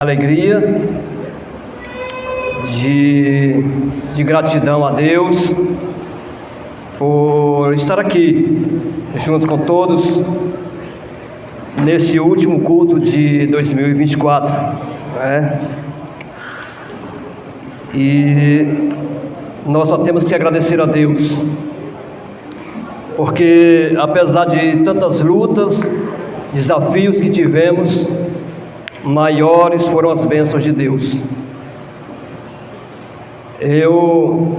Alegria, de gratidão a Deus por estar aqui junto com todos nesse último culto de 2024, né? E nós só temos que agradecer a Deus, porque apesar de tantas lutas, desafios que tivemos, maiores foram as bênçãos de Deus. Eu,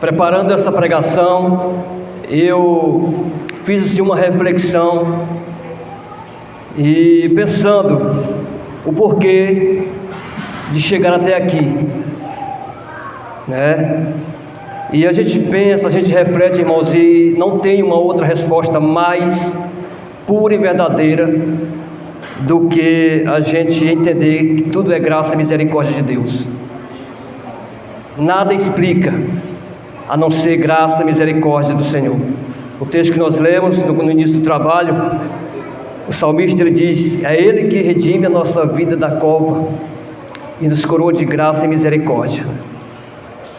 preparando essa pregação, eu fiz uma reflexão e pensando o porquê de chegar até aqui, né? E a gente pensa, a gente reflete, irmãos, e não tem uma outra resposta mais pura e verdadeira do que a gente entender que tudo é graça e misericórdia de Deus. Nada explica a não ser graça e misericórdia do Senhor. O texto que nós lemos no início do trabalho, o salmista ele diz: é Ele que redime a nossa vida da cova e nos coroa de graça e misericórdia.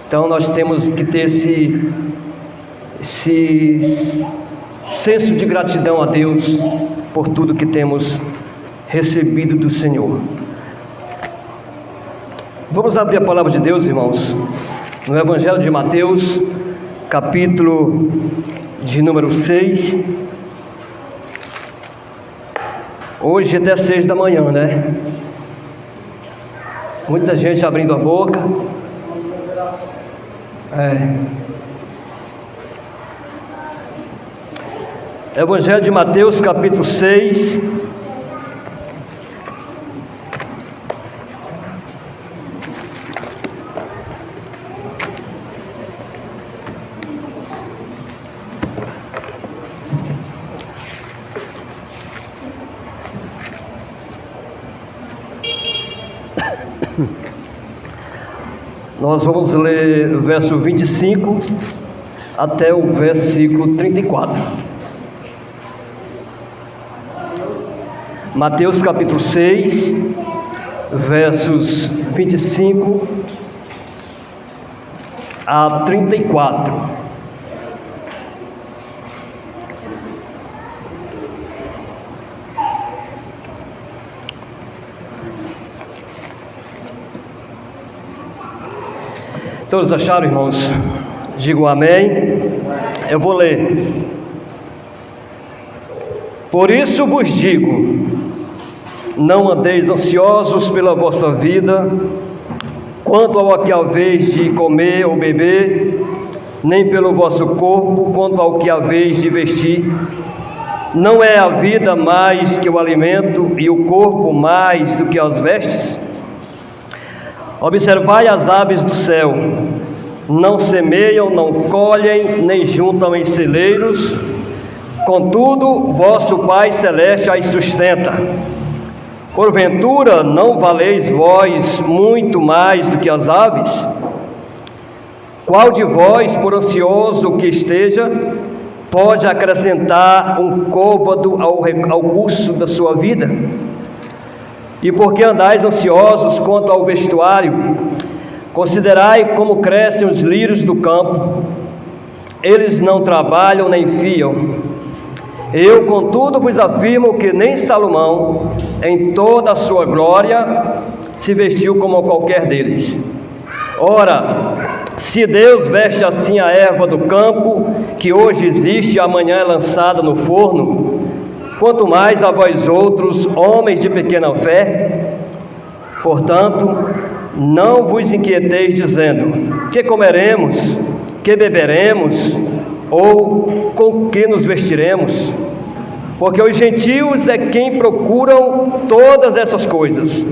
Então nós temos que ter esse senso de gratidão a Deus por tudo que temos recebido do Senhor. Vamos abrir a palavra de Deus, irmãos, no Evangelho de Mateus, capítulo de número 6. Hoje até 6 da manhã, né? Muita gente abrindo a boca. Evangelho de Mateus, capítulo 6. Nós vamos ler o verso 25 até o versículo 34. Mateus capítulo 6, versos 25 a 34. Todos acharam, irmãos? Digam amém. Eu vou ler. Por isso vos digo: não andeis ansiosos pela vossa vida, quanto ao que haveis de comer ou beber, nem pelo vosso corpo, quanto ao que haveis de vestir. Não é a vida mais que o alimento, e o corpo mais do que as vestes? Observai as aves do céu: não semeiam, não colhem, nem juntam em celeiros, contudo vosso Pai Celeste as sustenta. Porventura não valeis vós muito mais do que as aves? Qual de vós, por ansioso que esteja, pode acrescentar um côvado ao curso da sua vida? E por que andais ansiosos quanto ao vestuário? Considerai como crescem os lírios do campo. Eles não trabalham nem fiam. Eu, contudo, vos afirmo que nem Salomão, em toda a sua glória, se vestiu como qualquer deles. Ora, se Deus veste assim a erva do campo, que hoje existe e amanhã é lançada no forno, quanto mais a vós outros, homens de pequena fé? Portanto, não vos inquieteis dizendo: que comeremos, que beberemos, ou com que nos vestiremos? Porque os gentios é quem procuram todas essas coisas,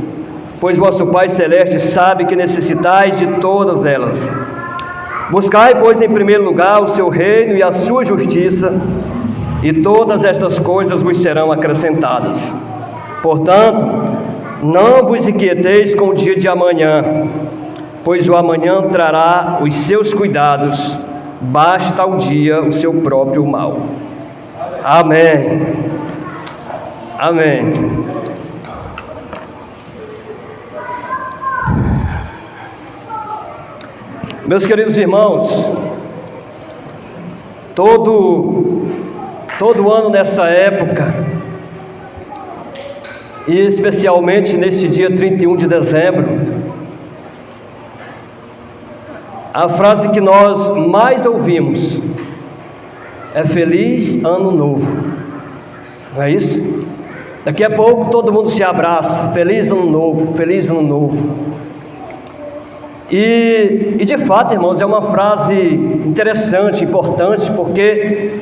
pois vosso Pai Celeste sabe que necessitais de todas elas. Buscai, pois, em primeiro lugar o seu reino e a sua justiça, e todas estas coisas vos serão acrescentadas. Portanto, não vos inquieteis com o dia de amanhã, pois o amanhã trará os seus cuidados, basta ao dia o seu próprio mal. Amém. Amém. Meus queridos irmãos, todo ano nessa época, e especialmente neste dia 31 de dezembro, a frase que nós mais ouvimos é Feliz Ano Novo, não é isso? Daqui a pouco todo mundo se abraça, Feliz Ano Novo, Feliz Ano Novo. E de fato, irmãos, é uma frase interessante, importante, porque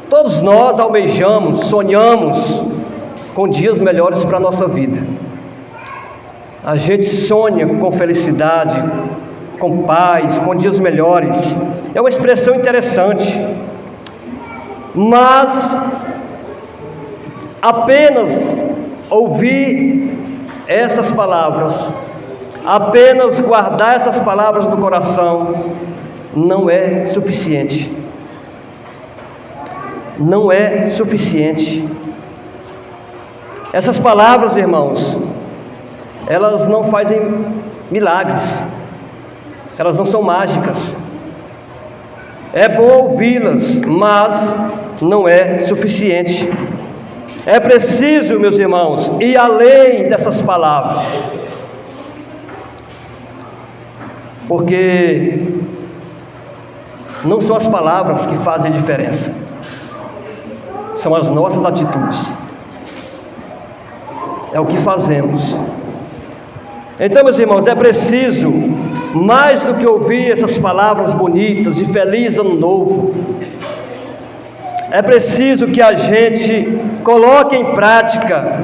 todos nós almejamos, sonhamos com dias melhores para a nossa vida. A gente sonha com felicidade, com paz, com dias melhores. É uma expressão interessante, mas apenas ouvir essas palavras, apenas guardar essas palavras no coração, não é suficiente. Não é suficiente. Essas palavras, irmãos, elas não fazem milagres, elas não são mágicas. É bom ouvi-las, mas não é suficiente. É preciso, meus irmãos, ir além dessas palavras, porque não são as palavras que fazem diferença, são as nossas atitudes, é o que fazemos. Então, meus irmãos, é preciso, mais do que ouvir essas palavras bonitas de Feliz Ano Novo, é preciso que a gente coloque em prática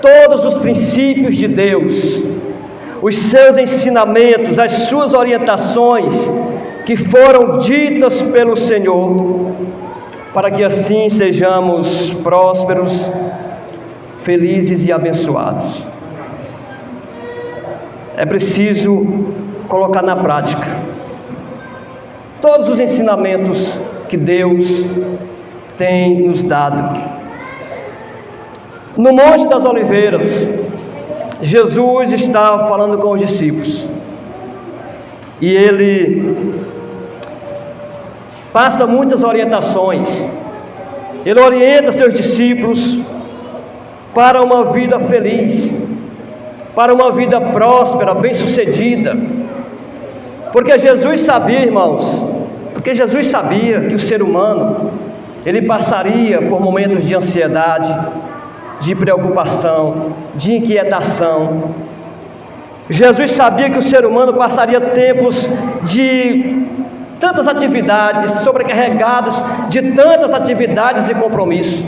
todos os princípios de Deus, os seus ensinamentos, as suas orientações que foram ditas pelo Senhor, para que assim sejamos prósperos, felizes e abençoados. É preciso colocar na prática todos os ensinamentos que Deus tem nos dado. No Monte das Oliveiras, Jesus estava falando com os discípulos, e ele passa muitas orientações. Ele orienta seus discípulos para uma vida feliz, para uma vida próspera, bem-sucedida, porque Jesus sabia, irmãos, que o ser humano, ele passaria por momentos de ansiedade, de preocupação, de inquietação. Jesus sabia que o ser humano passaria tempos de tantas atividades, sobrecarregados de tantas atividades e compromissos.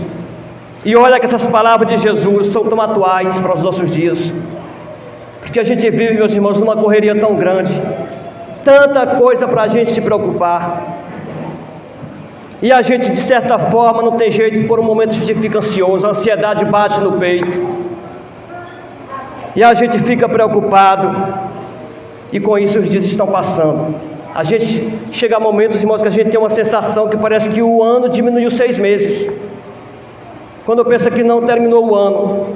E olha que essas palavras de Jesus são tão atuais para os nossos dias, porque a gente vive, meus irmãos, numa correria tão grande, tanta coisa para a gente se preocupar, e a gente, de certa forma, não tem jeito. Por um momento a gente fica ansioso, a ansiedade bate no peito, e a gente fica preocupado, e com isso os dias estão passando. A gente chega a momentos, irmãos, que a gente tem uma sensação que parece que o ano diminuiu 6 meses, quando pensa que não terminou o ano,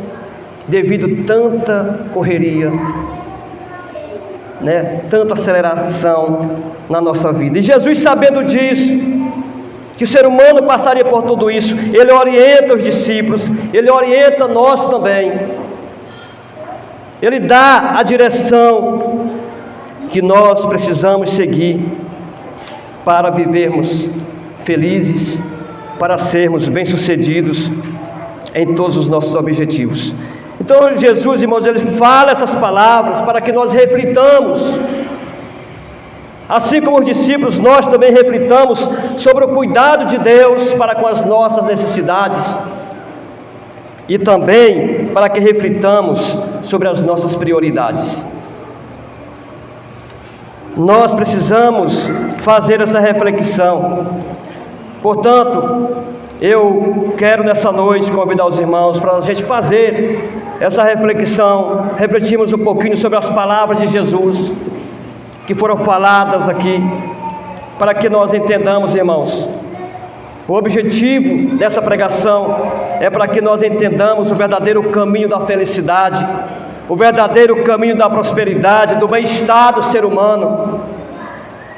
devido a tanta correria, tanta aceleração na nossa vida. E Jesus, sabendo disso, que o ser humano passaria por tudo isso, ele orienta os discípulos, ele orienta nós também, ele dá a direção que nós precisamos seguir para vivermos felizes, para sermos bem-sucedidos em todos os nossos objetivos. Então Jesus, irmãos, ele fala essas palavras para que nós reflitamos, assim como os discípulos, nós também reflitamos sobre o cuidado de Deus para com as nossas necessidades, e também para que reflitamos sobre as nossas prioridades. Nós precisamos fazer essa reflexão. Portanto, eu quero nessa noite convidar os irmãos para a gente fazer essa reflexão, refletirmos um pouquinho sobre as palavras de Jesus que foram faladas aqui, para que nós entendamos, irmãos. O objetivo dessa pregação é para que nós entendamos o verdadeiro caminho da felicidade, o verdadeiro caminho da prosperidade, do bem-estar do ser humano.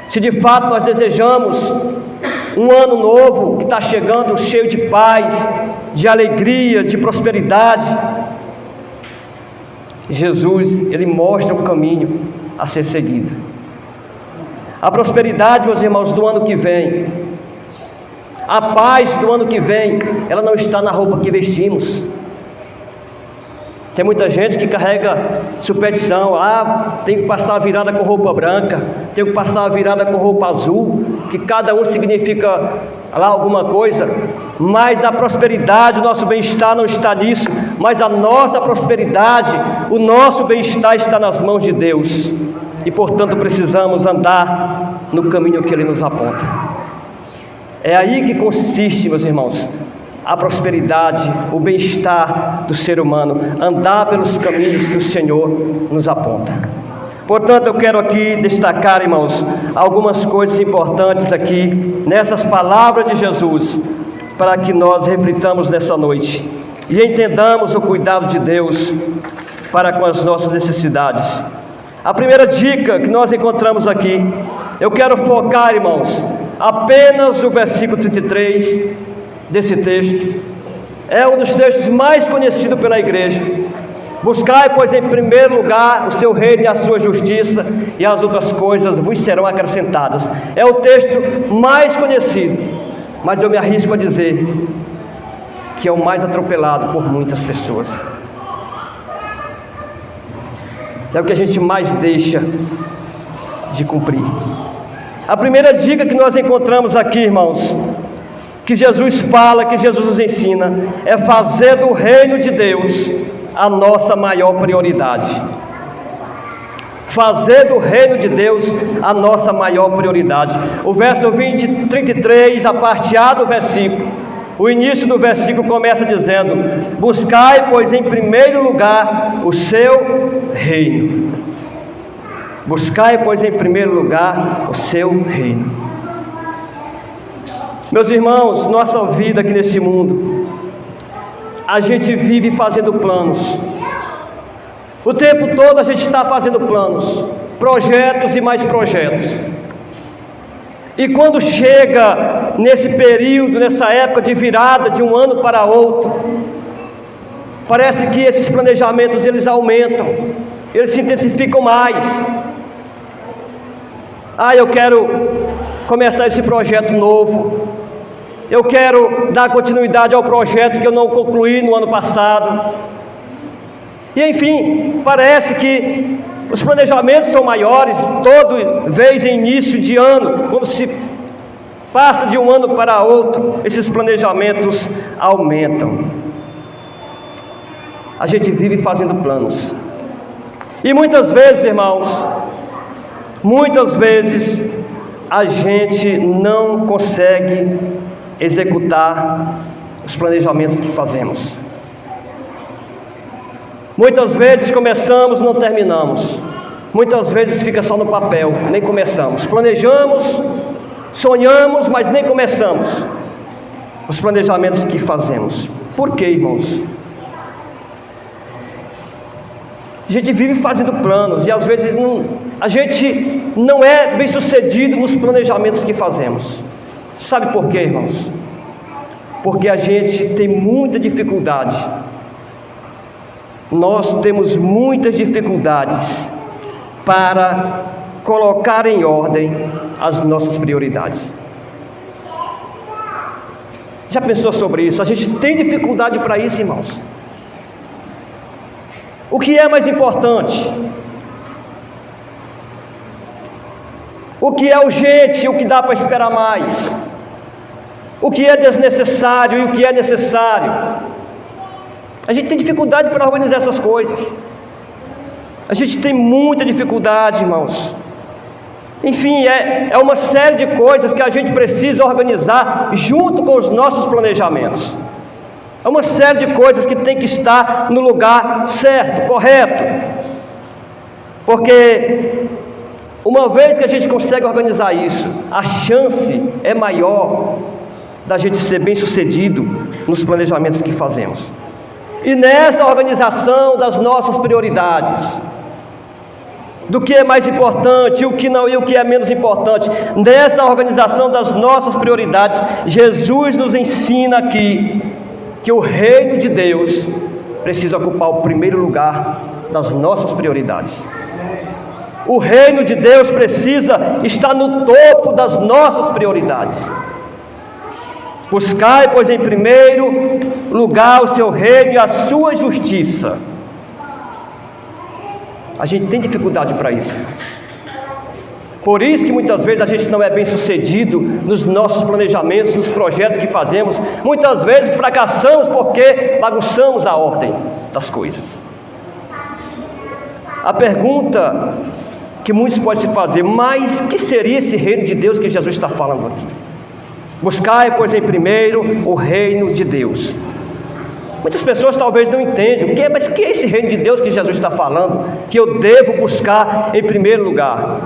Se de fato nós desejamos um ano novo que está chegando cheio de paz, de alegria, de prosperidade, Jesus, Ele mostra o caminho a ser seguido. A prosperidade, meus irmãos, do ano que vem, a paz do ano que vem, ela não está na roupa que vestimos. Tem muita gente que carrega superstição, tem que passar a virada com roupa branca, tem que passar a virada com roupa azul, que cada um significa lá alguma coisa, mas a prosperidade, o nosso bem-estar não está nisso, mas a nossa prosperidade, o nosso bem-estar está nas mãos de Deus, e portanto precisamos andar no caminho que Ele nos aponta. É aí que consiste, meus irmãos, a prosperidade, o bem-estar do ser humano, andar pelos caminhos que o Senhor nos aponta. Portanto, eu quero aqui destacar, irmãos, algumas coisas importantes aqui, nessas palavras de Jesus, para que nós reflitamos nessa noite, e entendamos o cuidado de Deus para com as nossas necessidades. A primeira dica que nós encontramos aqui, eu quero focar, irmãos, apenas o versículo 33, desse texto. É um dos textos mais conhecidos pela igreja. Buscai, pois, em primeiro lugar o seu reino e a sua justiça, e as outras coisas vos serão acrescentadas. É o texto mais conhecido, mas eu me arrisco a dizer que é o mais atropelado por muitas pessoas. É o que a gente mais deixa de cumprir. A primeira dica que nós encontramos aqui, irmãos, que Jesus fala, que Jesus nos ensina, é fazer do reino de Deus a nossa maior prioridade. Fazer do reino de Deus a nossa maior prioridade. O verso 33, a parte A do versículo, o início do versículo começa dizendo: buscai, pois, em primeiro lugar o seu reino. Buscai, pois, em primeiro lugar o seu reino. Meus irmãos, nossa vida aqui nesse mundo, a gente vive fazendo planos. O tempo todo a gente está fazendo planos, projetos e mais projetos. E quando chega nesse período, nessa época de virada de um ano para outro, parece que esses planejamentos eles aumentam, eles se intensificam mais. Eu quero começar esse projeto novo. Eu quero dar continuidade ao projeto que eu não concluí no ano passado. E enfim, parece que os planejamentos são maiores, toda vez em início de ano, quando se passa de um ano para outro, esses planejamentos aumentam. A gente vive fazendo planos. E muitas vezes, irmãos, a gente não consegue executar os planejamentos que fazemos. Muitas vezes começamos, não terminamos. Muitas vezes fica só no papel, nem começamos. Planejamos, sonhamos, mas nem começamos os planejamentos que fazemos. Por quê, irmãos? A gente vive fazendo planos e às vezes a gente não é bem sucedido nos planejamentos que fazemos. Sabe por quê, irmãos? Porque a gente tem muita dificuldade. Nós temos muitas dificuldades para colocar em ordem as nossas prioridades. Já pensou sobre isso? A gente tem dificuldade para isso, irmãos. O que é mais importante? O que é urgente e o que dá para esperar mais? O que é desnecessário e o que é necessário? A gente tem dificuldade para organizar essas coisas. A gente tem muita dificuldade, irmãos. Enfim, é uma série de coisas que a gente precisa organizar junto com os nossos planejamentos. É uma série de coisas que tem que estar no lugar certo, correto. Porque uma vez que a gente consegue organizar isso, a chance é maior da gente ser bem sucedido nos planejamentos que fazemos. E nessa organização das nossas prioridades, do que é mais importante, o que não e o que é menos importante, nessa organização das nossas prioridades, Jesus nos ensina aqui que o reino de Deus precisa ocupar o primeiro lugar das nossas prioridades. O reino de Deus precisa estar no topo das nossas prioridades. Buscai, pois, em primeiro lugar o seu reino e a sua justiça. A gente tem dificuldade para isso. Por isso que muitas vezes a gente não é bem sucedido nos nossos planejamentos, nos projetos que fazemos. Muitas vezes fracassamos porque bagunçamos a ordem das coisas. A pergunta que muitos podem se fazer: mas que seria esse reino de Deus que Jesus está falando aqui? Buscai, pois, em primeiro o reino de Deus. Muitas pessoas talvez não entendem mas que é esse reino de Deus que Jesus está falando, que eu devo buscar em primeiro lugar.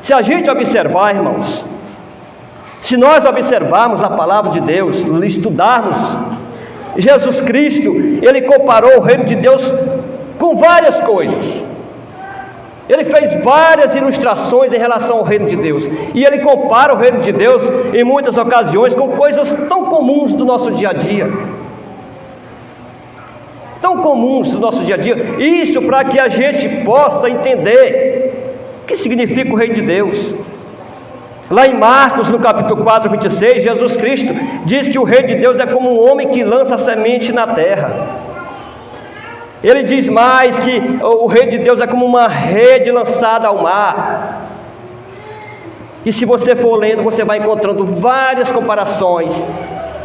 Se a gente observar, irmãos, se nós observarmos a palavra de Deus, estudarmos, Jesus Cristo, Ele comparou o reino de Deus com várias coisas. Ele fez várias ilustrações em relação ao reino de Deus, e Ele compara o reino de Deus em muitas ocasiões com coisas tão comuns do nosso dia a dia. Tão comuns do nosso dia a dia. Isso para que a gente possa entender o que significa o reino de Deus. Lá em Marcos, no capítulo 4, 26, Jesus Cristo diz que o reino de Deus é como um homem que lança a semente na terra. Ele diz mais que o reino de Deus é como uma rede lançada ao mar. E se você for lendo, você vai encontrando várias comparações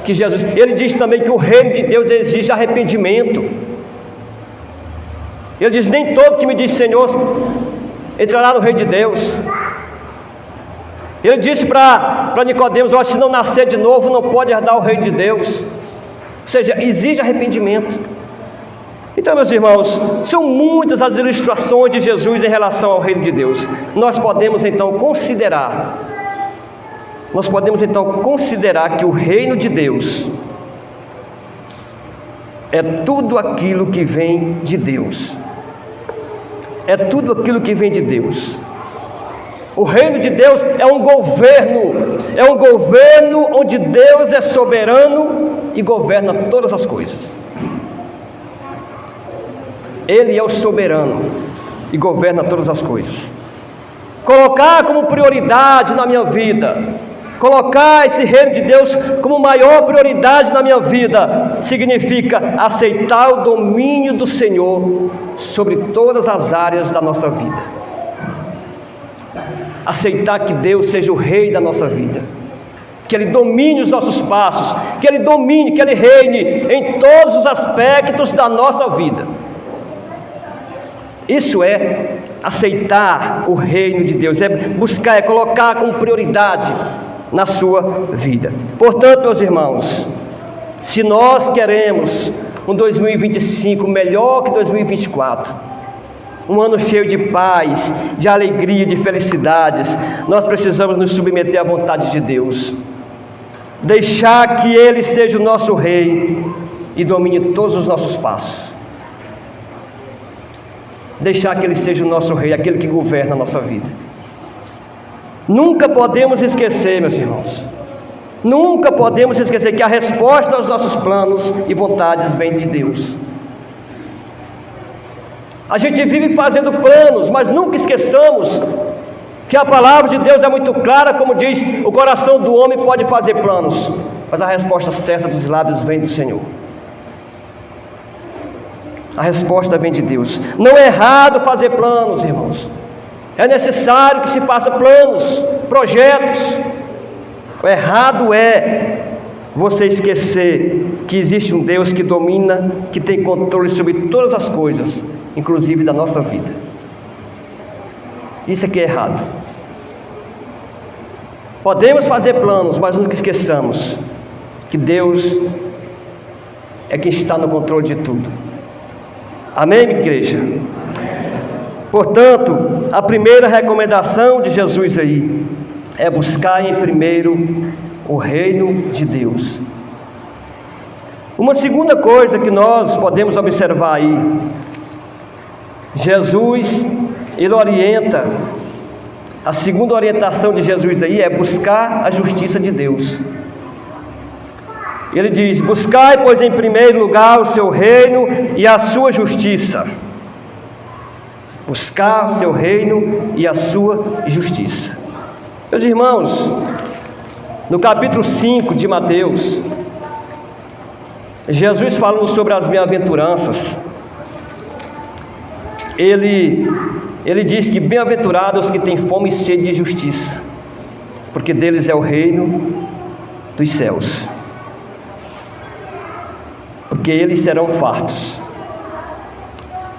que Jesus... Ele diz também que o reino de Deus exige arrependimento. Ele diz: nem todo que me diz Senhor entrará no reino de Deus. Ele disse para Nicodemos: se não nascer de novo, não pode herdar o reino de Deus. Ou seja, exige arrependimento. Então, meus irmãos, são muitas as ilustrações de Jesus em relação ao reino de Deus. Nós podemos então considerar que o reino de Deus é tudo aquilo que vem de Deus. É tudo aquilo que vem de Deus. O reino de Deus é um governo onde Deus é soberano e governa todas as coisas. Ele é o soberano e governa todas as coisas. Colocar como prioridade na minha vida, colocar esse reino de Deus como maior prioridade na minha vida, significa aceitar o domínio do Senhor sobre todas as áreas da nossa vida. Aceitar que Deus seja o rei da nossa vida, que Ele domine os nossos passos, que Ele reine em todos os aspectos da nossa vida. Isso é aceitar o reino de Deus, é buscar, é colocar como prioridade na sua vida. Portanto, meus irmãos, se nós queremos um 2025 melhor que 2024, um ano cheio de paz, de alegria, de felicidades, nós precisamos nos submeter à vontade de Deus, deixar que Ele seja o nosso rei e domine todos os nossos passos. Deixar que Ele seja o nosso rei, aquele que governa a nossa vida. Nunca podemos esquecer, meus irmãos, nunca podemos esquecer que a resposta aos nossos planos e vontades vem de Deus. A gente vive fazendo planos, mas nunca esqueçamos que a palavra de Deus é muito clara, como diz: o coração do homem pode fazer planos, mas a resposta certa dos lábios vem do Senhor. A resposta vem de Deus. Não é errado fazer planos, irmãos. É necessário que se faça planos, projetos. O errado é você esquecer que existe um Deus que domina, que tem controle sobre todas as coisas, inclusive da nossa vida. Isso é que é errado. Podemos fazer planos, mas nunca esqueçamos que Deus é quem está no controle de tudo. Amém, igreja? Portanto, a primeira recomendação de Jesus aí é buscar em primeiro o reino de Deus. Uma segunda coisa que nós podemos observar aí, Jesus, ele orienta, a segunda orientação de Jesus aí é buscar a justiça de Deus. Ele diz: buscai, pois, em primeiro lugar o seu reino e a sua justiça. Buscar o seu reino e a sua justiça. Meus irmãos, no capítulo 5 de Mateus, Jesus falando sobre as bem-aventuranças, ele diz que bem-aventurados os que têm fome e sede de justiça, porque deles é o reino dos céus, porque eles serão fartos.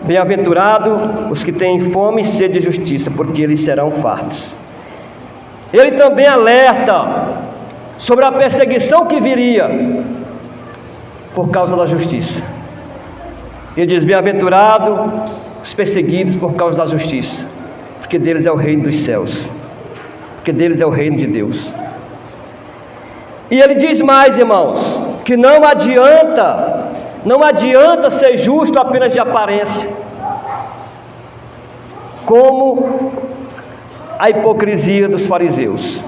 Bem-aventurados os que têm fome e sede de justiça, porque eles serão fartos. Ele também alerta sobre a perseguição que viria por causa da justiça. Ele diz: bem-aventurados os perseguidos por causa da justiça, porque deles é o reino dos céus, porque deles é o reino de Deus. E ele diz mais, irmãos, que não adianta ser justo apenas de aparência, como a hipocrisia dos fariseus.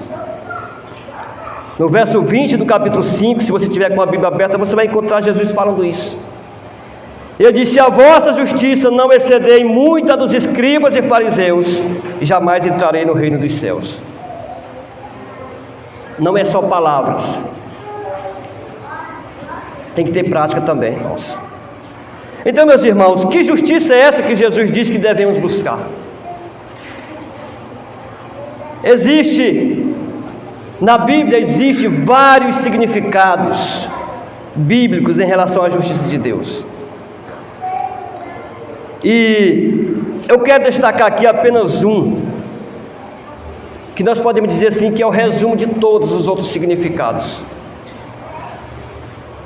No verso 20 do capítulo 5, se você tiver com a Bíblia aberta, você vai encontrar Jesus falando isso. Ele disse: se a vossa justiça não exceder muito a dos escribas e fariseus, jamais entrarei no reino dos céus. Não é só palavras, tem que ter prática também, irmãos. Então, meus irmãos, que justiça é essa que Jesus diz que devemos buscar? Na Bíblia existe vários significados bíblicos em relação à justiça de Deus. E eu quero destacar aqui apenas um, que nós podemos dizer assim, que é o resumo de todos os outros significados.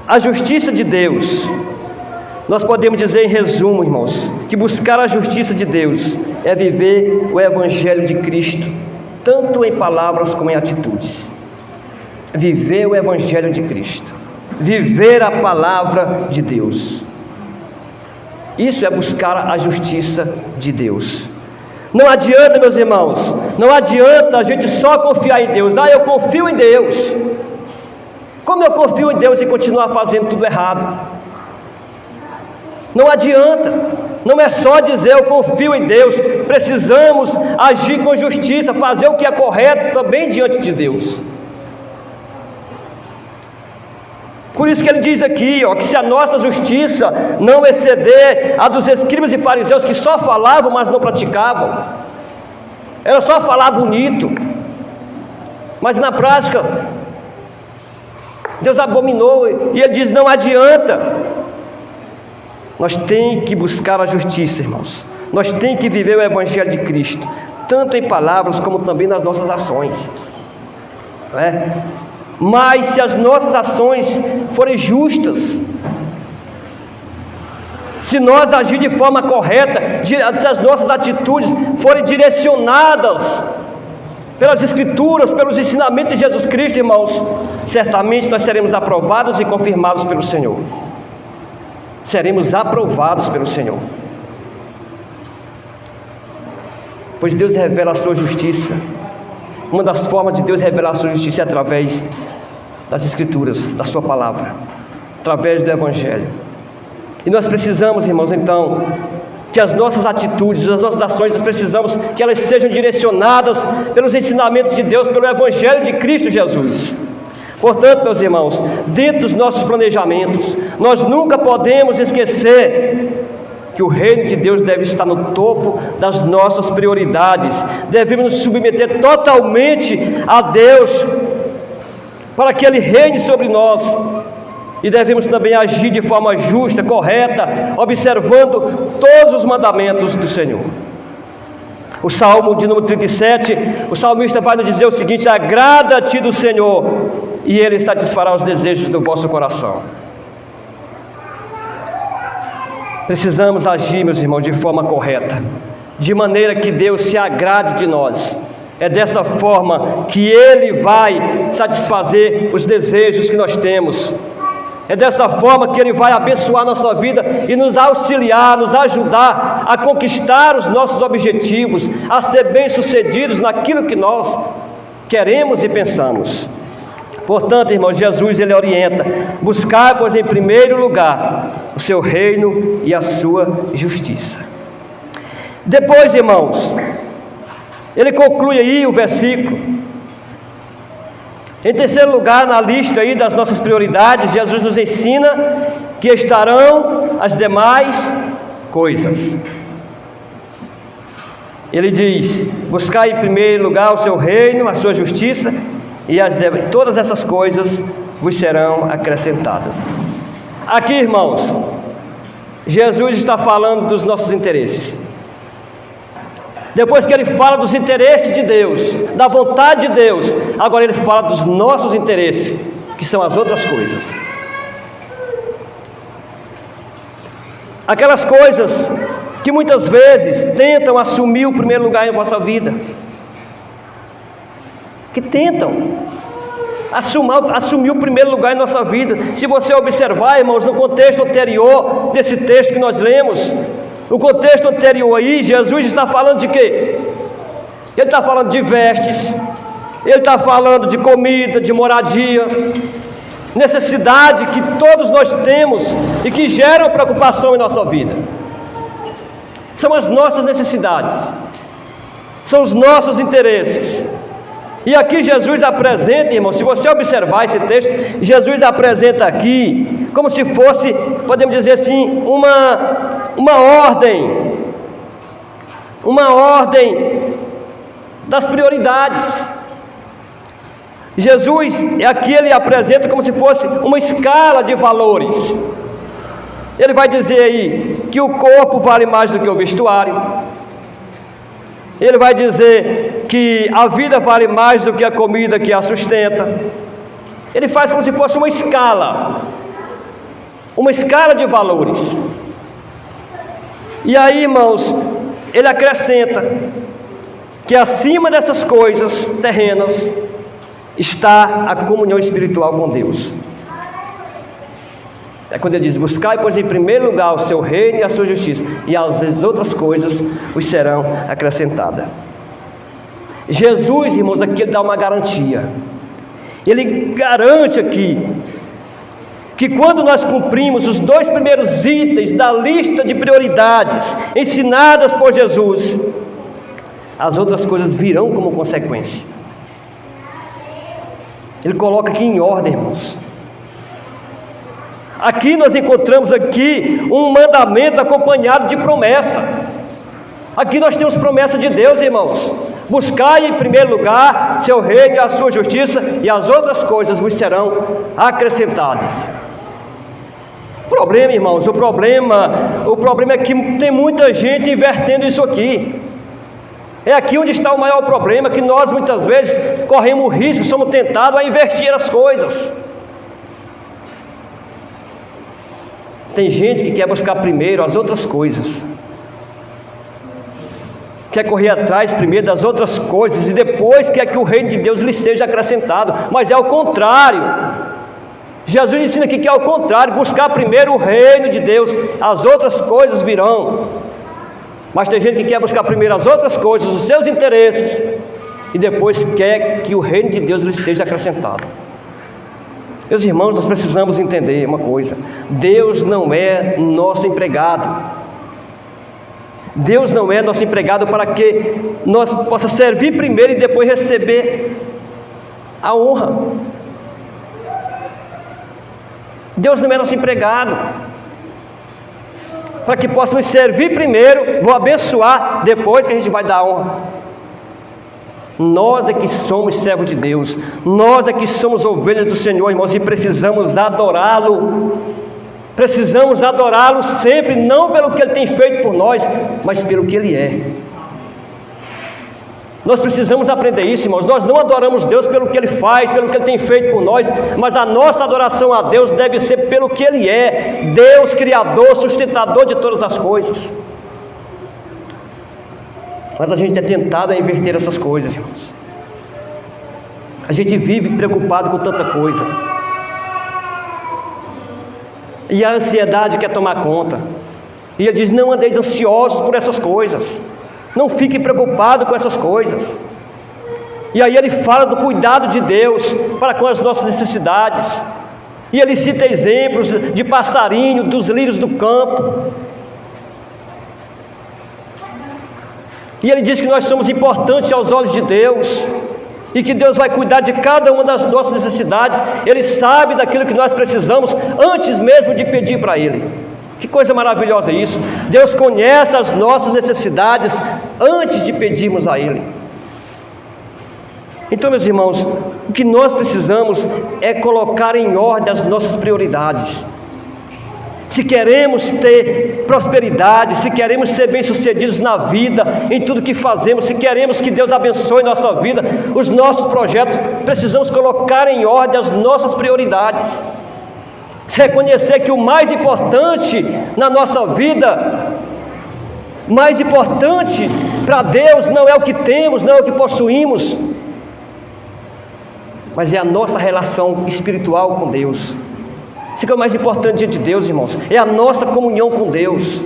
A justiça de Deus, nós podemos dizer em resumo, irmãos, que buscar a justiça de Deus é viver o Evangelho de Cristo, tanto em palavras como em atitudes. Viver o Evangelho de Cristo, viver a palavra de Deus. Isso é buscar a justiça de Deus. Não adianta, meus irmãos, não adianta a gente só confiar em Deus. Eu confio em Deus. Como eu confio em Deus e continuar fazendo tudo errado? Não adianta. Não é só dizer eu confio em Deus. Precisamos agir com justiça, fazer o que é correto também diante de Deus. Por isso que ele diz aqui, que se a nossa justiça não exceder a dos escribas e fariseus, que só falavam, mas não praticavam, era só falar bonito, mas na prática Deus abominou. E ele diz: não adianta. Nós temos que buscar a justiça, irmãos. Nós temos que viver o Evangelho de Cristo, tanto em palavras como também nas nossas ações, não é? Mas se as nossas ações forem justas, se nós agirmos de forma correta, se as nossas atitudes forem direcionadas pelas Escrituras, pelos ensinamentos de Jesus Cristo, irmãos, certamente nós seremos aprovados e confirmados pelo Senhor. Seremos aprovados pelo Senhor, pois Deus revela a sua justiça. Uma das formas de Deus revelar a sua justiça é através das Escrituras, da sua palavra, através do Evangelho. E nós precisamos, irmãos, então, que as nossas atitudes, as nossas ações, nós precisamos que elas sejam direcionadas pelos ensinamentos de Deus, pelo Evangelho de Cristo Jesus. Portanto, meus irmãos, dentro dos nossos planejamentos, nós nunca podemos esquecer que o reino de Deus deve estar no topo das nossas prioridades. Devemos nos submeter totalmente a Deus, para que Ele reine sobre nós. E devemos também agir de forma justa, correta, observando todos os mandamentos do Senhor. O Salmo de número 37, o salmista vai nos dizer o seguinte: agrada-te do Senhor, e Ele satisfará os desejos do vosso coração. Precisamos agir, meus irmãos, de forma correta, de maneira que Deus se agrade de nós. É dessa forma que Ele vai satisfazer os desejos que nós temos. É dessa forma que Ele vai abençoar nossa vida e nos auxiliar, nos ajudar a conquistar os nossos objetivos, a ser bem-sucedidos naquilo que nós queremos e pensamos. Portanto, irmãos, Jesus, Ele orienta: buscar, pois, em primeiro lugar o seu reino e a sua justiça. Depois, irmãos, Ele conclui aí o versículo. Em terceiro lugar, na lista aí das nossas prioridades, Jesus nos ensina que estarão as demais coisas. Ele diz: buscar em primeiro lugar o seu reino, a sua justiça, e todas essas coisas vos serão acrescentadas. Aqui, irmãos, Jesus está falando dos nossos interesses. Depois que Ele fala dos interesses de Deus, da vontade de Deus, agora Ele fala dos nossos interesses, que são as outras coisas. Aquelas coisas que muitas vezes tentam assumir o primeiro lugar em vossa vida. Que tentam assumir o primeiro lugar em nossa vida. Se você observar, irmãos, no contexto anterior desse texto que nós lemos, no contexto anterior aí, Jesus está falando de quê? Ele está falando de vestes, Ele está falando de comida, de moradia, necessidade que todos nós temos e que geram preocupação em nossa vida. São as nossas necessidades, são os nossos interesses. E aqui Jesus apresenta, irmão, se você observar esse texto, Jesus apresenta aqui como se fosse, podemos dizer assim, uma ordem das prioridades. Jesus aqui ele apresenta como se fosse uma escala de valores. Ele vai dizer aí que o corpo vale mais do que o vestuário. Ele vai dizer que a vida vale mais do que a comida que a sustenta. Ele faz como se fosse uma escala de valores. E aí, irmãos, ele acrescenta que acima dessas coisas terrenas está a comunhão espiritual com Deus. É quando ele diz: buscai, pois, em primeiro lugar o seu reino e a sua justiça, e as outras coisas vos serão acrescentadas. Jesus, irmãos, aqui ele dá uma garantia. Ele garante aqui que quando nós cumprimos os 2 primeiros itens da lista de prioridades ensinadas por Jesus, as outras coisas virão como consequência. Ele coloca aqui em ordem, irmãos. Aqui nós encontramos aqui um mandamento acompanhado de promessa. Aqui nós temos promessa de Deus, irmãos: buscai em primeiro lugar seu reino e a sua justiça, e as outras coisas vos serão acrescentadas. O problema, irmãos, o problema é que tem muita gente invertendo isso aqui. É aqui onde está o maior problema, que nós muitas vezes corremos o risco, somos tentados a inverter as coisas. Tem gente que quer buscar primeiro as outras coisas, quer correr atrás primeiro das outras coisas e depois quer que o reino de Deus lhe seja acrescentado, mas é o contrário. Jesus ensina aqui que é o contrário: buscar primeiro o reino de Deus, as outras coisas virão. Mas tem gente que quer buscar primeiro as outras coisas, os seus interesses, e depois quer que o reino de Deus lhe seja acrescentado. Meus irmãos, nós precisamos entender uma coisa: Deus não é nosso empregado. Deus não é nosso empregado para que nós possamos servir primeiro e depois receber a honra. Deus não é nosso empregado para que possamos servir primeiro, vou abençoar, depois que a gente vai dar a honra. Nós é que somos servos de Deus, nós é que somos ovelhas do Senhor, irmãos, e precisamos adorá-lo. Precisamos adorá-lo sempre, não pelo que Ele tem feito por nós, mas pelo que Ele é. Nós precisamos aprender isso, irmãos. Nós não adoramos Deus pelo que Ele faz, pelo que Ele tem feito por nós, mas a nossa adoração a Deus deve ser pelo que Ele é: Deus, Criador, sustentador de todas as coisas. Mas a gente é tentado a inverter essas coisas, irmãos. A gente vive preocupado com tanta coisa. E a ansiedade quer tomar conta. E ele diz: não andeis ansiosos por essas coisas. Não fique preocupado com essas coisas. E aí ele fala do cuidado de Deus para com as nossas necessidades. E ele cita exemplos de passarinho, dos lírios do campo. E ele diz que nós somos importantes aos olhos de Deus. E que Deus vai cuidar de cada uma das nossas necessidades. Ele sabe daquilo que nós precisamos antes mesmo de pedir para Ele. Que coisa maravilhosa isso! Deus conhece as nossas necessidades antes de pedirmos a Ele. Então, meus irmãos, o que nós precisamos é colocar em ordem as nossas prioridades. Se queremos ter prosperidade, se queremos ser bem-sucedidos na vida, em tudo que fazemos, se queremos que Deus abençoe nossa vida, os nossos projetos, precisamos colocar em ordem as nossas prioridades. Se reconhecer que o mais importante na nossa vida, mais importante para Deus não é o que temos, não é o que possuímos, mas é a nossa relação espiritual com Deus. Isso que é o mais importante diante de Deus, irmãos, é a nossa comunhão com Deus.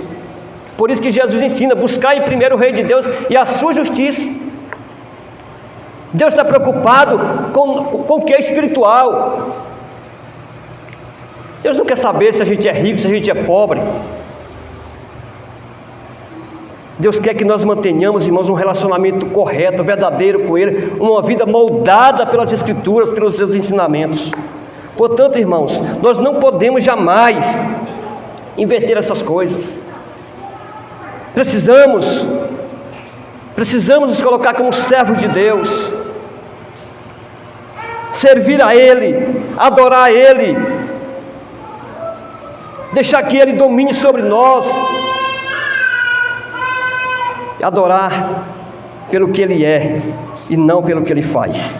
Por isso que Jesus ensina: buscar em primeiro o reino de Deus e a sua justiça. Deus está preocupado com o que é espiritual. Deus não quer saber se a gente é rico, se a gente é pobre. Deus quer que nós mantenhamos, irmãos, um relacionamento correto, verdadeiro com Ele, uma vida moldada pelas Escrituras, pelos seus ensinamentos. Portanto, irmãos, nós não podemos jamais inverter essas coisas. Precisamos nos colocar como servos de Deus, servir a Ele, adorar a Ele, deixar que Ele domine sobre nós, adorar pelo que Ele é e não pelo que Ele faz.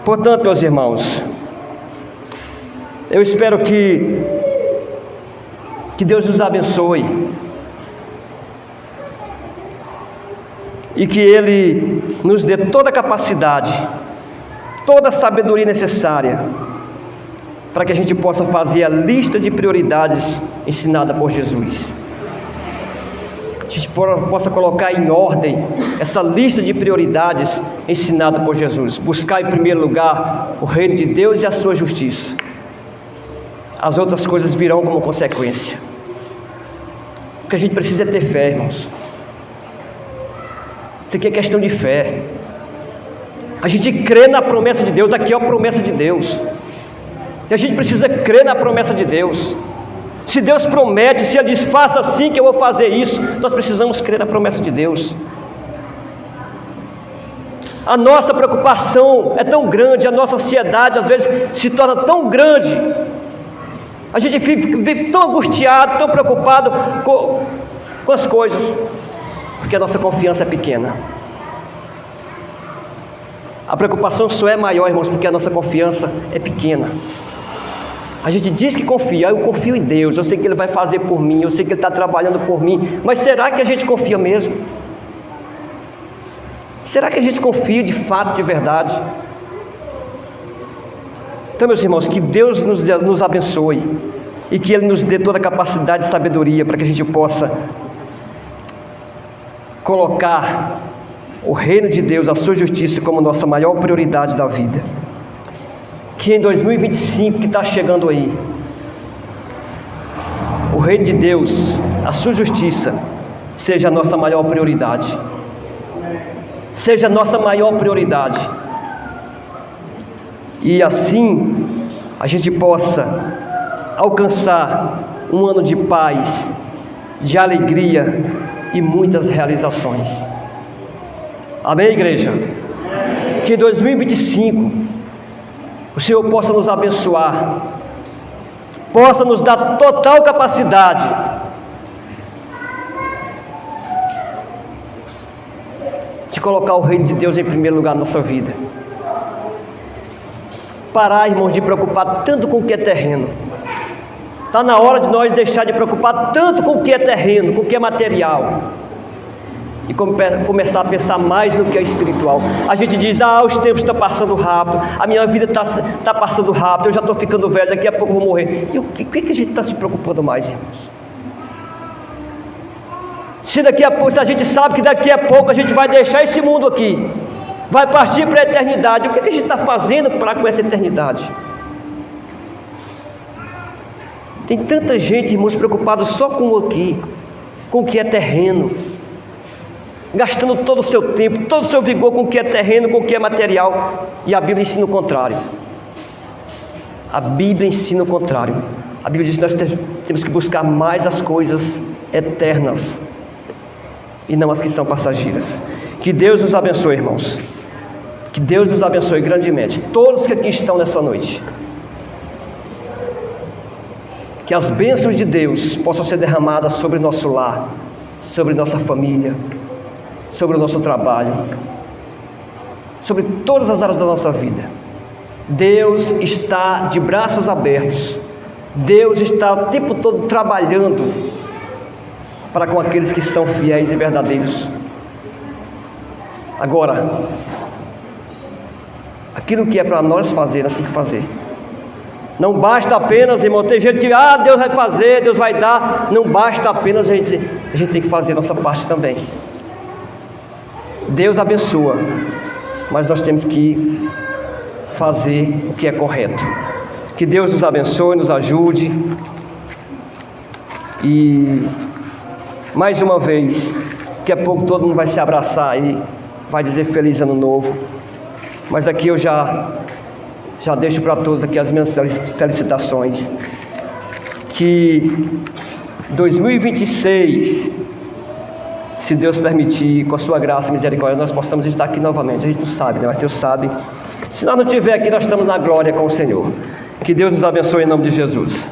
Portanto, meus irmãos, eu espero que Deus nos abençoe e que Ele nos dê toda a capacidade, toda a sabedoria necessária para que a gente possa fazer a lista de prioridades ensinada por Jesus. A gente possa colocar em ordem essa lista de prioridades ensinada por Jesus. Buscar em primeiro lugar o reino de Deus e a sua justiça. As outras coisas virão como consequência. O que a gente precisa é ter fé, irmãos. Isso aqui é questão de fé. A gente crê na promessa de Deus. Aqui é a promessa de Deus. E a gente precisa crer na promessa de Deus. Se Deus promete, se Ele diz: faça assim que eu vou fazer isso, nós precisamos crer na promessa de Deus. A nossa preocupação é tão grande, a nossa ansiedade às vezes se torna tão grande, a gente fica tão angustiado, tão preocupado com as coisas, porque a nossa confiança é pequena. A preocupação só é maior, irmãos, porque a nossa confiança é pequena. A gente diz que confia: eu confio em Deus, eu sei que Ele vai fazer por mim, eu sei que Ele está trabalhando por mim, mas será que a gente confia mesmo? Será que a gente confia de fato, de verdade? Então, meus irmãos, que Deus nos abençoe e que Ele nos dê toda a capacidade e sabedoria para que a gente possa colocar o reino de Deus, a sua justiça, como nossa maior prioridade da vida. Que em 2025, que está chegando aí, o reino de Deus, a sua justiça, seja a nossa maior prioridade. Seja a nossa maior prioridade. E assim a gente possa alcançar um ano de paz, de alegria e muitas realizações. Amém, igreja? Que em 2025 o Senhor possa nos abençoar, possa nos dar total capacidade de colocar o reino de Deus em primeiro lugar na nossa vida. Parar, irmãos, de preocupar tanto com o que é terreno. Está na hora de nós deixar de preocupar tanto com o que é terreno, com o que é material, e começar a pensar mais no que é espiritual. A gente diz, os tempos estão passando rápido, a minha vida está passando rápido, eu já estou ficando velho, daqui a pouco eu vou morrer. E o que a gente está se preocupando mais, irmãos? Se a gente sabe que daqui a pouco a gente vai deixar esse mundo aqui, vai partir para a eternidade, o que a gente está fazendo com essa eternidade? Tem tanta gente, irmãos, preocupada só com o aqui, com o que é terreno, gastando todo o seu tempo, todo o seu vigor com o que é terreno, com o que é material, e a Bíblia ensina o contrário. A Bíblia ensina o contrário. A Bíblia diz que nós temos que buscar mais as coisas eternas e não as que são passageiras. Que Deus nos abençoe, irmãos. Que Deus nos abençoe grandemente, todos que aqui estão nessa noite. Que as bênçãos de Deus possam ser derramadas sobre nosso lar, sobre nossa família, sobre o nosso trabalho, sobre todas as áreas da nossa vida. Deus está de braços abertos. Deus está o tempo todo trabalhando para com aqueles que são fiéis e verdadeiros. Agora, aquilo que é para nós fazer, nós temos que fazer. Não basta apenas, irmão, tem gente que Deus vai fazer, Deus vai dar. Não basta apenas a gente tem que fazer a nossa parte também. Deus abençoa, mas nós temos que fazer o que é correto. Que Deus nos abençoe, nos ajude. E mais uma vez, daqui a pouco todo mundo vai se abraçar e vai dizer feliz ano novo. Mas aqui eu já deixo para todos aqui as minhas felicitações. Que 2026, se Deus permitir, com a sua graça e misericórdia, nós possamos estar aqui novamente. A gente não sabe, né? Mas Deus sabe. Se nós não estiver aqui, nós estamos na glória com o Senhor. Que Deus nos abençoe em nome de Jesus.